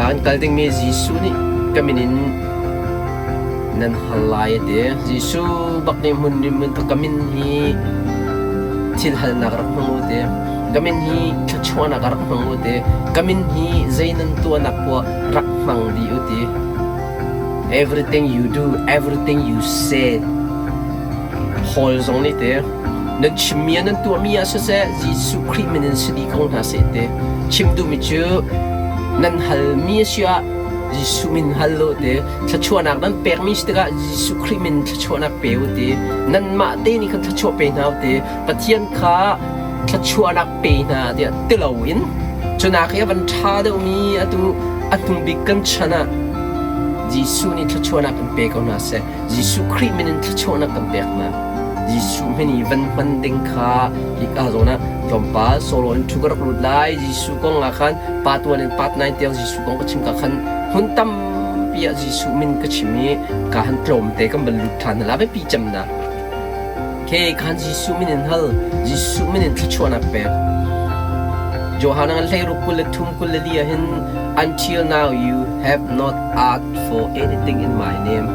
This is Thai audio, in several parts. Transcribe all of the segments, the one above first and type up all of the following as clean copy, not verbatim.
การกัลติงมีจิสุนี่ก็มินินนั่นฮัลไลเดจิสุบักนิมุนนิมุนก็มินฮีทิลฮัลนักรักมังเดก็มินฮีทัชวนักรักมังเดก็มินฮีใจนันตัวนักว่ารักมังดีอุติ everything you do everything you say holds on it there นั่นชิมยันนั่นตัวมีอาศัยจิสุคริมินินสติของนาเสเตชิมดูมิจูนั่นฮัลมีเสียจิสุมินฮัลโลเตทัชวนักนั่นเปิกมิสเตกะจิสุคริมินทัชวนักเปวเตนั่นมาเตนี่คันทัชวเปนาวเตปะเทียนข้าทัชวนักเปนาเดียติลาวินจนนักยาบันชาเดมีอัตุบิกันชนะจิสุนี่ทัชวนักกันเปกเอานาเสจิสุคริมินินทัชวนักกันเปกนาจิสุมินีวันมันดิงข้าอีกอาโซนะจอมป้าโซโลนทุกรักรุดไลจิสุกงอาคันปาตัวนึงปาตนายเตียงจิสุกงก็ชิมกัคันหุ่นตั้มเปียจิสุมินก็ชิมีการตรมเตกันบรรลุฐานแล้วไม่ปีจำนะเคการจิสุมินินฮัลจิสุมินินทัชวนักเปกโจฮานังเลรุกุลทุ่มกุลเลียหิน until now you have not asked for anything in my name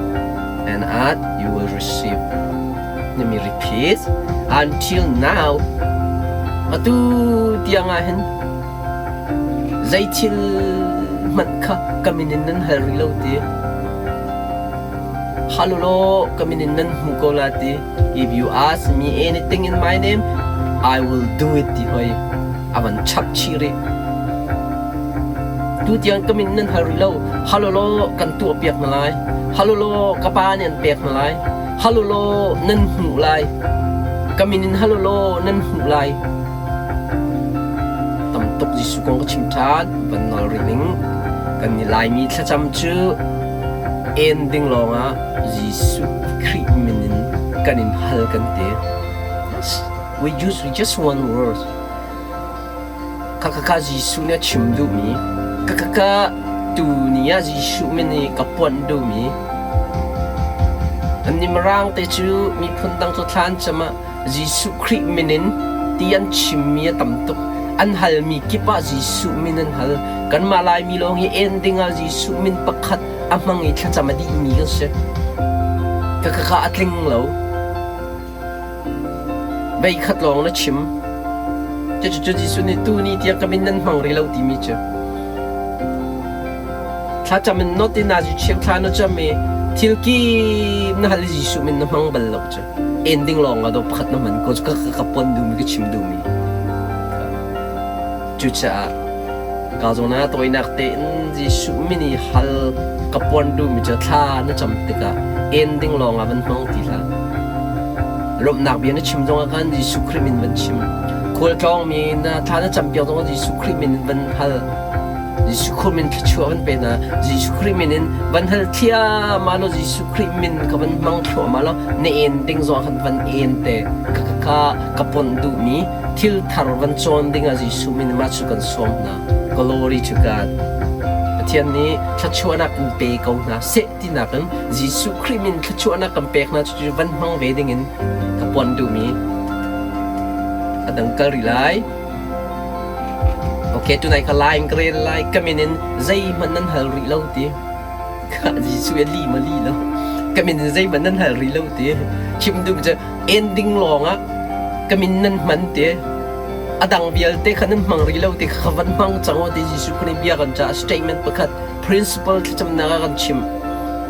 and ask you will receive let me repeat until now atu tiang ahin zaitil man kha kaminin nan harilo ti halulo kaminin nan mukolati if you ask me anything in my name I will do it ti hoy avan chak chiri tu tiang kamin nan harilo halulo kan tu piak na lai halulo kapanian piak na lai halulo nan hu lai kaminin halulo nan hu lai tam tok jisu kong ka chimthan van nol ring kan ni lai mi thla cham chu ending longa jisu kriminin kanin hal kan te we use just one word kakaka jisu ne chimdu mi kakaka tu niya jisu mini kapon du miอันนี้มาร่างแต่ชื่อมีพนตั้งตัวท่านจะมาจิสุคริมินินที่อันชิมมีตั้มตุกอันฮัลมีกิบะจิสุมินันฮัลกันมาลายมีลงให้เอ็นดิ้งอาจิสุมินปักขัดอามังอีท่าจะมาดีมีกันเสียก็ข้าอัดลิงเหลาใบขัดลองนะชิมจะจิสุนี่ตู้นี่ที่ก็มินันมังรีเหลาที่มีเจอถ้าจะมันโนตินาจิเชียงท่านจะมีทิลกี้น่าจะจิสุมินน้ำมังบัลลังจ้ะ ending ลองก็ต้องพัดน้ำมันก็จะขับปนดูมีก็ชิมดูมีจุดจ้ะก็จะน่าตัวนักเตะจิสุมินี่ฮัลขับปนดูมีจะท่าน่าจำติกะ ending ลองอ่ะมันมังตีละรบนักเบียนชิมตรงกันจิสุคริมินมันชิมคนจองมีน่าท่าน่าจำเปียตรงจิสุคริมินมันฮัลจิสุคริมินชัวร์มันเป็นนะจิสุคริมินวันฮัลเทียมาโลจิสุคริมินกับวันมังชัวมาโลในเอ็นดิ้งจวนวันเอ็นเตกกับปนดูมีทิลทาร์วันจวนดิ้งจิสุมินมาชุกันสวมนะ glory to God เทียนนี้ทัชวนักเป็นเปกเอานะเสตินักนั้นจิสุคริมินทัชวนักเป็นเปกนะจุดวันมังเวดิ้งกับปนดูมีอดังกะริไลโอเคตัวไหนก็ไล่กรีนไล่ก็มีนินใจมันนั่นหารีเล่าตีข้าจิสุเอลีมาลีแล้วก็มีนินใจมันนั่นหารีเล่าตีชิมดูมันจะ ending ลองอ่ะก็มีนั่นมันตีอดังเบียลเตขันนั้นมังรีเล่าตีข้าวันมังจังว่าตีจิสุคนนี้เบียกันจะ statement ประคัด principle ที่จำนักกันชิม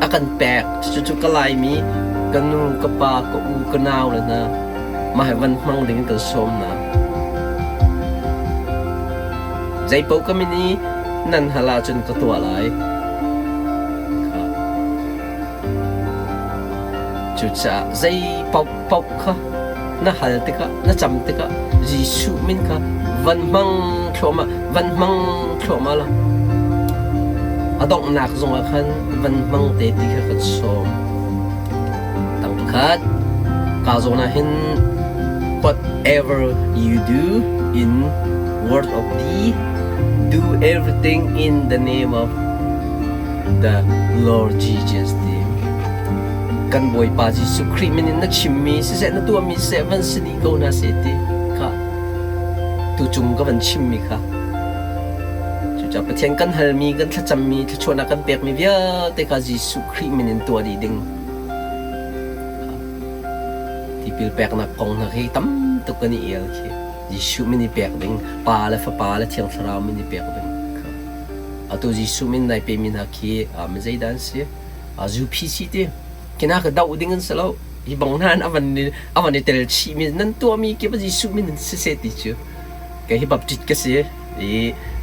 อากันแปลกจุดๆก็ไล่มีกันนูกับปากกับอูกันนาวเลยนะมาให้วันมังดิ้งกันสมนะใจเป้าก็ไม่นี้นั่นฮาลาจนตัวอะไรจุดจ้าใจเป้าค่ะน่าฮัลติกะน่าจำติกะจิสุมินค่ะวันมังโฉมาละอดอกหนักจงอาคันวันมังเตติกะกัดสมตั้งคัดกาจงน่าเห็น whatever you do in word of deed do everything in the name of the Lord Jesus name กันบอยปาจิสุคริมินนักชิมมีเสร็จนัตัวมีเซเว่นสติโกนาเสติค่ะตุจุงก็วันชิมมีค่ะจุ จะประเทศกันเฮลมีกันถ้าจำมีถ้าชวนกันเปียกมีเยอะแต่ก็ยิสุคริมินตัวดีดึงที่เปลี่ยนแปลงนักกองนักให้ตั้มตุกันนี่เอลคียิสุมินิเปียกดึงปาและฟ้าและเทียงสราวมินิเปียกดึงเอาตัวยิสุมินในเปมินฮักคีไม่ใช่ดันเสียจูพีซีเดียกินนักดาวดึงกันสลาวอีบางนั้นอวันนี้เตลชีมินนั่นตัวมีเก็บยิสุมินเสียติจูแกฮิบับจิตก็เสีย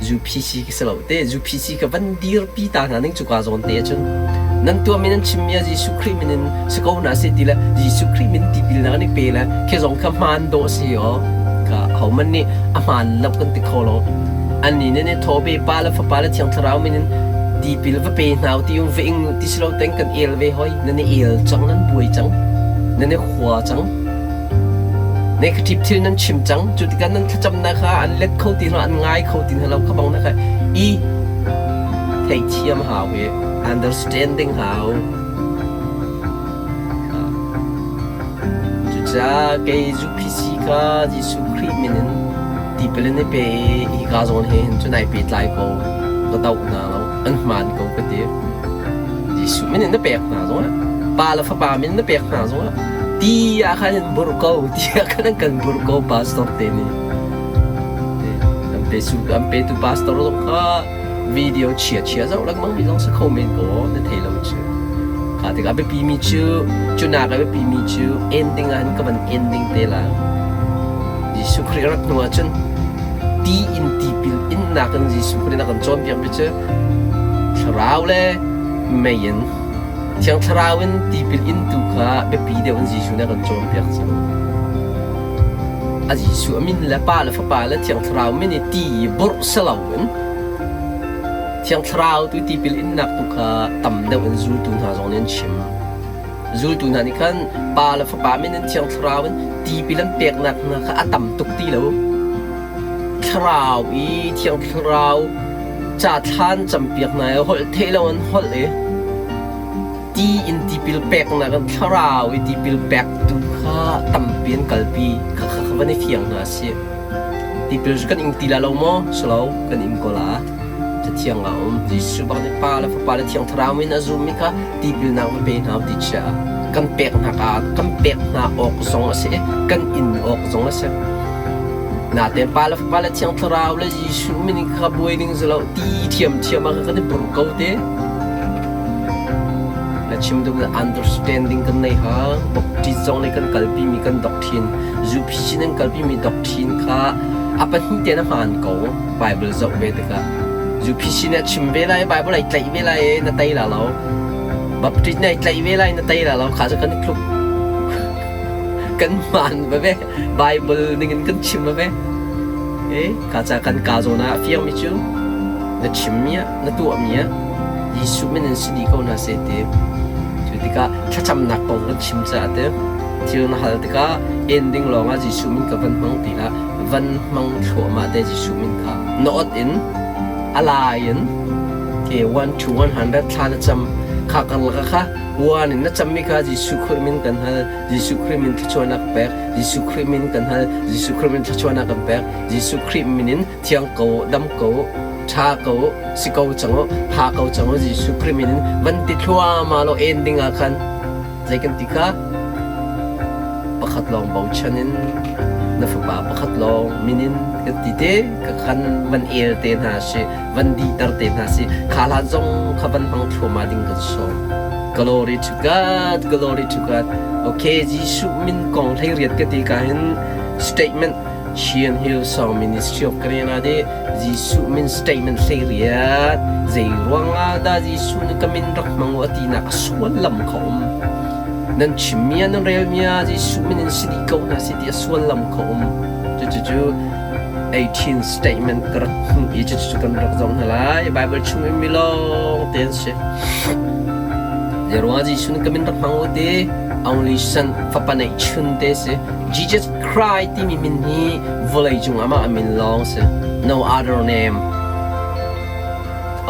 จูพีซีก็สลาวเตจูพีซีก็วันดีร์ปีตาหนังจุกาจอนเตจนนั่นตัวมินชิมยายิสุคริมินสกาวน่าเสียดีละยิสุคริมินที่บิลนักนี่เปล่าแค่สองคำมันโดสิอ๋อก็เขามันนี่อามันลับกันติดคอลอันนี้เนี่ยทอเบปาละฟ้าละเทียงทราวมินดีบิลว่าเป็นหนาวที่yungวิ่งที่สลาวแต่งกันเอลเวหอยนั่นนี่เอลจังนั่นป่วยจังนั่นนี่หัวจังในคลิปที่นั้นชิมจังจุดกันนั้นถ้าจำนะคะอันเล็กเขาตีเราอันง่ายเขาตีเราเขาบอกนะคะอีเทียเทียมหาเว understanding how จุดจ้าเกยจูพิสิกาจิสุครีมินที่เป็นในเปย์อีกาจอนเห็นจุดไหนเปิดไลน์เขาก็เต้าหน้าเราอันมันเขาก็เดียวจิสุมินนั่นเปย์หน้าจงละปาละฟ้าปามินนั่นเปย์หน้าจงละdia akan berkau kan berkau pastor teni sampai tu pastor tu ka video chia zau lag mang bidong sa comment ko na thelo chu ka te ka be pi mi chu na ka be pi mi chu ending an ka ban ending te la Jisu Christ rak no chun ti in ti pil in na kan Jisu Christ na kan chom piak be chu thrau le mayenเชียงทราวินตีปิลอินตุค่ะแบบปีเดียวกันจีชูเนี่ยกันโจมเปียกจังอาจีชูมินและป้าและฟ้าป้าและเชียงทราวินเนี่ยตีบุรสลาวินเชียงทราวินตีปิลอินนักตุค่ะต่ำเดียวกันจูตุนหาจงเนียนชิมจูตุนหานี่กันป้าและฟ้าป้ามินเนี่ยเชียงทราวินตีปิลันเปียกนักนะคะต่ำตุกตีแล้วทราวีเชียงทราจ่าท่านจำเปียกไหนหดเทลวันหดเลยตีอินตีปิลแบกนะกันทราวตีปิลแบกดูข้าตั้มเปลี่ยนกัลปีข้าวันนี้เฟียงนะเสียตีปิลกันอิงตีละเราโม่สลาวกันอิงกอลาจะเที่ยงเราจีสุบังเนี่ยปาละฟ้าปาละเที่ยงทราวินอาซูมิค่ะตีปิลนักมันเป็นหาวติดเชื่อกันแบกนักกันแบกนักออกสองเสียกันอินออกสองเสียนาเต็มปาละฟ้าปาละเที่ยงทราวละจีสุมินิค่ะบวยนิ่งสลาวตีเทียมมากันได้บุรุษเขาเด้ชิมดูมัน understanding กันในหางบอกที่จงในกันกัลปีมีกันดอกทินจูพิชินันกัลปีมีดอกทินค่ะอาปันหินเดียนหานกูไบเบิลจบเวทีค่ะจูพิชินันชิมเวลาไบเบิลไอ้ใจเวลานั่นไตละเราบัพติสในใจเวลานั่นไตละเราข้าจะกันคลุกกันมันแบบไบเบิลนี่กันชิมแบบข้าจะกันกาโซน่าเฟียมิจูนั่นชิมเมียนั่นตัวเมียยิสุมินันสิริเขาน่าเสียดีจุดก็ถ้าจำนักกองกันชิมจะเด้อที่เราหาที่ก็ ending ลองอ่ะยิสุมินกับวันมังตีละวันมังชัวมาเดยิสุมินค่ะ not in alliance เกี่ยว1 to 100ท่านจำข้ากันละค่ะวันนี้น่าจำมีค่ะยิสุคริมินกันฮะยิสุคริมินที่ชวนนักแบกยิสุคริมินกันฮะยิสุคริมินที่ชวนนักแบกยิสุคริมินเที่ยงกูดำกูชาเกาสิเกาจังหาเกาจังจีสุคริมินวันที่ทัวมาเราเอนดิ้งอาคันใจกันติกาประคัดลองเบาชันินนัฟป้าประคัดลองมินินกันติเตกับคันวันเอลเตนหาสิวันดีตร์เตนหาสิขาลาจงขบันพังทัวมาดิ้งกันโซ Glory to God Glory to God โอเคจีสุมินกองให้เรียนกันติกาเห็น statementเชียนฮิลสองมินิสทรีของกันนะเดจิสุมินสเตทเมนต์เสียดใจรวงอาดาจิสุนก็มินรักมังวัตินักสวนลำคมนั่นชิมียนั่นเรียลมียจิสุมินสิริเกาหน้าสิที่สวนลำคมจู่18 statement กระอีจู่กันรักจงนั่นแหละไบเบิลชุ่มมิลองเตนเชใจรวงอาจิสุนก็มินรักมังวัติ only son ฟ้าปนัยชุนเตสJesus Christ ที่มีมินฮีวลัยจุงอามามินลองเส no other name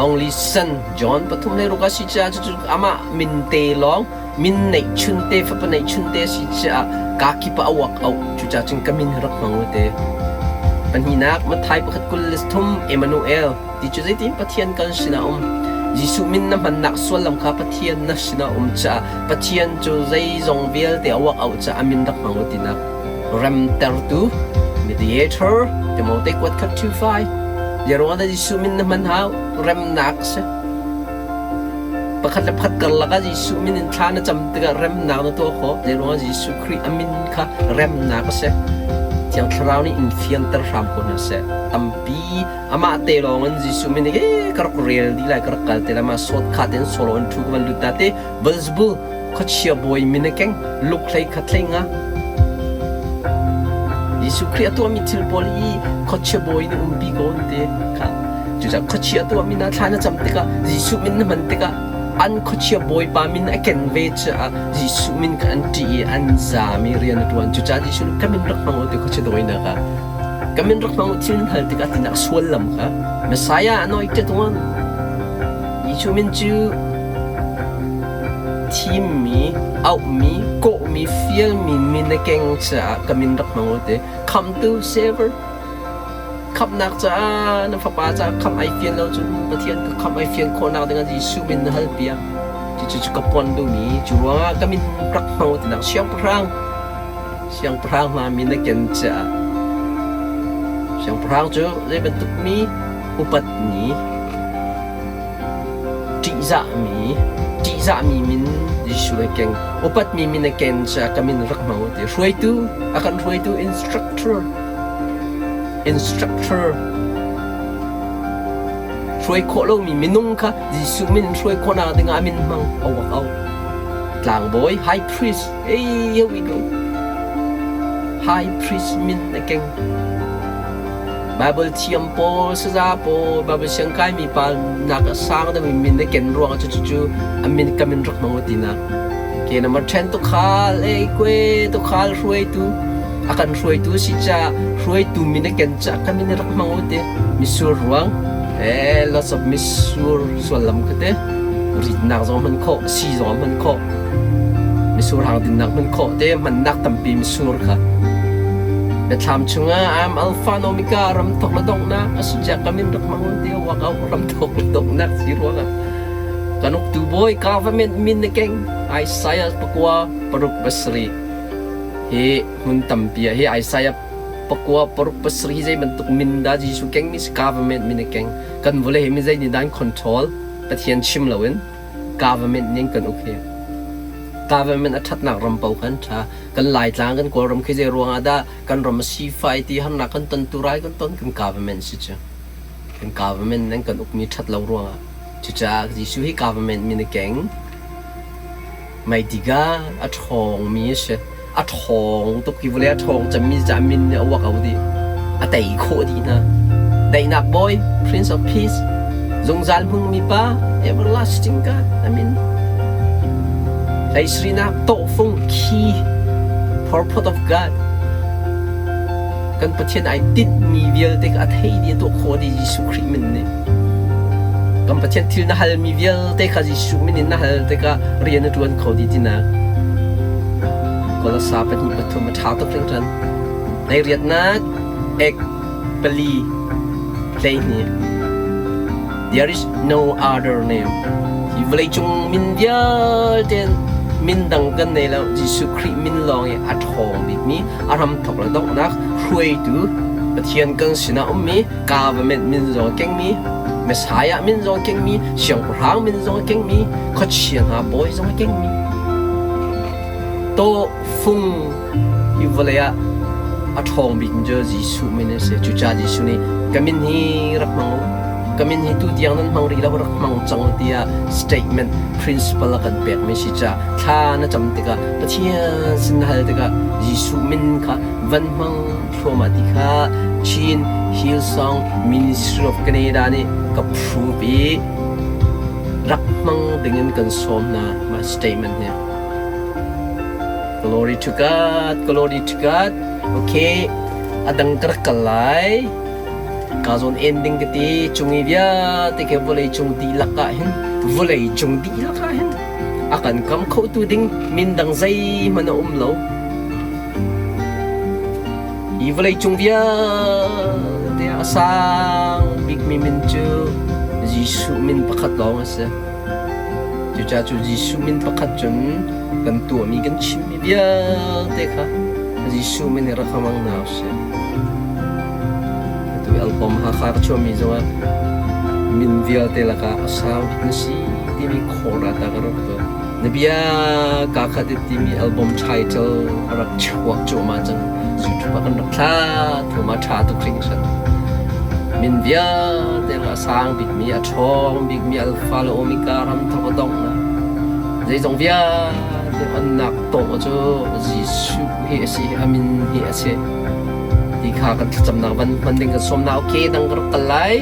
only son John ปฐุมในโลกาสิจ้าจุอามามินเตลองมินในชุนเตฟ้าปนัยชุนเตสิจ้ากาคิปะอวักเอาจุจ้าจึงกมินรักมังเต ปัญหานักมาไทยประคัดกุลสทุมเอมานูเอลที่จุดที่ปะเทียนกันสินะยิสุมินน้ำมันนักส่วนลำคาปะเทียนนะสินะจ้าปะเทียนจูใจจงเวลเดียวว่าเอาจะอามินรักมังวตินักรัมเตอร์ตูmediator เดโมเตกวัดคัดทูไฟเดี๋ยวเราได้ยิสุมินน้ำมันหาวรัมนักเสประคัดละพัดกันละก็ยิสุมินทานะจำตัวรัมนักนะตัวเขาเดี๋ยวเรายิสุคริอามินค่ะรัมนักเสyang terau ni infian terham pun ase tampi ama te longan jisu mini karak real di lai karak kal te lama sot khaten solo on thuk ban lutate bazbu khachia boy minekeng luk lai khatlenga jisu kriatu ami til poli khachia boy ni umbi gon te kha juja khachia tu ami na thana chamte ka jisu min man te ka an khachia boy pa min aken ve cha jisu min kan ti an zami rian tuan chucha jisu kamin rak mango te khachia doi na ka kamin rak mango tin hal te ka tinak swal lam ka messiah anointed one jisu min chu team mi out mi ko mi feel mi min na keng cha kamin rak mango te come to savorขับนักจ้าน้ำฟ้าป้าจ้าขับไอเฟียนเราจนประเทศก็ขับไอเฟียนคนเอาแต่งานที่สูบินฮัลเปียจู่ๆกับปอนดูมีจู่ว่าก็มินรักเขาแต่นักเสียงพรางมามีนักเก็นจ้าเสียงพรางจู่เลยเป็นตุกมีอุปัตนีจีจ่ามีมินดิสุเลยเก่งอุปัตมีมินนักเก็นจ้าก็มินรักเขาแต่ช่วยตู้อาการช่วยตู้ instructor ช่วยโคโลมีมินุ่งค่ะยิสุมินช่วยคนอะไรงามินมังเอากลางบอย high priest here we go high priest มินนะเก่ง Bible เทียมโปสซาโป Bible เสียงไกมีปานักสร้างแต่มีมินนะเก่งรวงจู่อามินกามินรักมังวตินะเกี่ยนมาเทรนตุขาลเกวตุขาลช่วยตูakan ruai tu si cha ruai tu mina ken cha kami ni rak mangote misur ruang lots of misur solam kete rit nak zo man kho si zo man kho misur hang din nak man kho te man nak tampi misur kha na tham chunga am alpha omega ram tok la dong na asja kami rak mangote wa ka ram tok dong nak si ruang kanuk tu boy government min ne keng Isaiah pakwa paruk basri mun tampia Isaiah pakwa paruk pasri jai bentuk minda jisu keng mis government min keng kan vole mi jai ni dan control pathian chim lawen government ning kan okay government athat nak ram pau kan tha kan lai tlang kan ko ram khi jai ruang ada kan ram si fai ti han na kan tan turai kan ton kan government si cha kan government nang kan ukmi that law ruang chu cha jisu hi government min keng mai diga athong mi seอาทองตุกกิวเลียทองจะมีจามินเนี่ยว่าเขาดีอาแต่อีโคดีนะได้นักบอย Prince of Peace จงจานพึงมีป้า Everlasting God อามินได้สรีนักโตฟงคี Purpose of God กันประเทศไอติดมีเวลเด็กอาเทยดีตัวโคดียิสุคริมินเนี่ยกันประเทศที่น่าฮัลมีเวลเด็กยิสุมินน่าฮัลเด็กเรียนตัวเขาดีจีนะก็ละสาเป็นปฐมชาตุเรื่องนั้นในเรียนนักเอกปลีเพลงนี้ there is no other name ที่เวลาจงมินเดียเดนมินดังกันในเรายิสุคริมินลองอย่างอัดหองดิมีอารมณ์ถกระดกนักช่วยดูประเทศกันสินะมี government มินจงเก่งมีเมสไซามินจงเก่งมีเสียงพรางมินจงเก่งมีข้าเชียงหาบอยจงเก่งมีโตฟุงอยู่เวลาอัดหองบินเจอจิสุมินเสจุจ่าจิสุนี่กามินฮีรักมังกามินฮีตุเดียงนั้นมังรีเรารักมังจังเดีย statement principle กันเปียกไม่ใช่จ้าท่านะจำติกะประเทศสินฮัลติกะจิสุมินค่ะวันมังโทมาติกะจีนฮิลซอง Ministry of Canada นี่กับพรูบีรักมังdenganกันสมนะมา statement เนี่ยGlory to God, glory to God. Okay, adang kerkalai. Kazon ending kiti cungi dia, teke boleh cung di lakahin, boleh cung di lakahin. Akan kam kau tu ding mindang zai mana umlau. Ivalay chung via de asang big mi min chu Jisu min pakhat long ase chu cha chu Jisu min pakhat chun kan tu mi kan chim mi via te kha Jisu min ra khamang na ase tu album ha khar chu mi zo min via te la ka asang big na si ti mi khora ta ka ro Nabia kakak ti mi album title rak chuak chu ma chan su chu pa kan rakla thu ma tha tu kring san min via te la sang big mi a chong big mi alpha lo omega ram tha ko dong na zai jong via te an nak to chu ji su he si amin he ase ti kha kan cham na ban ding ka som na okay dang rak kalai